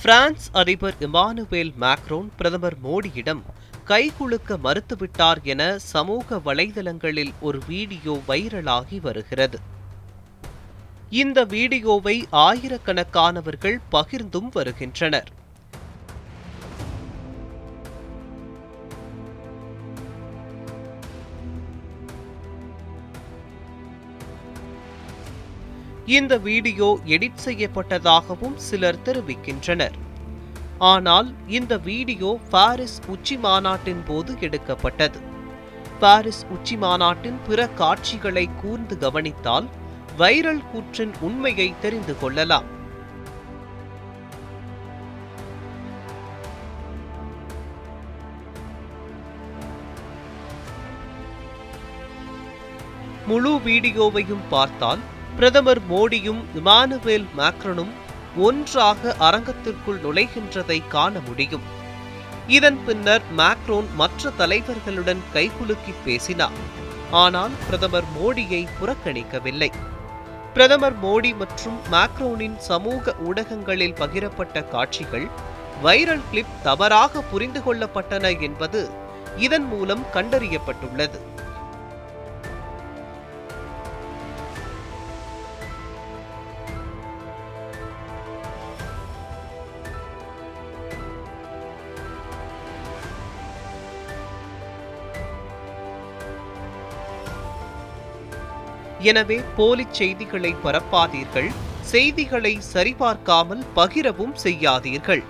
France அதிபர் Emmanuel Macron பிரதமர் மோடியிடம் கைகுலுக்க மறுத்துவிட்டார் என சமூக வலைதளங்களில் ஒரு வீடியோ வைரலாகி வருகிறது. இந்த வீடியோவை ஆயிரக்கணக்கானவர்கள் பகிர்ந்தும் வருகின்றனர். இந்த வீடியோ எடிட் செய்யப்பட்டதாகவும் சிலர் தெரிவிக்கின்றனர். ஆனால் இந்த வீடியோ பாரிஸ் உச்சி மாநாட்டின் போது எடுக்கப்பட்டது. பாரிஸ் உச்சி மாநாட்டின் பிற காட்சிகளை கூர்ந்து கவனித்தால் வைரல் கூற்றின் உண்மையை தெரிந்து கொள்ளலாம். முழு வீடியோவையும் பார்த்தால் பிரதமர் மோடியும் இமானுவேல் மேக்ரனும் ஒன்றாக அரங்கத்திற்குள் நுழைகின்றதை காண முடியும். இதன் பின்னர் மேக்ரோன் மற்ற தலைவர்களுடன் கைகுலுக்கி பேசினார். ஆனால் பிரதமர் மோடியை புறக்கணிக்கவில்லை. பிரதமர் மோடி மற்றும் மேக்ரோனின் சமூக ஊடகங்களில் பகிரப்பட்ட காட்சிகள் வைரல் கிளிப் தவறாக புரிந்து கொள்ளப்பட்டன என்பது இதன் மூலம் கண்டறியப்பட்டுள்ளது. எனவே போலி செய்திகளை பரப்பாதீர்கள், செய்திகளை சரிபார்க்காமல் பகிரவும் செய்யாதீர்கள்.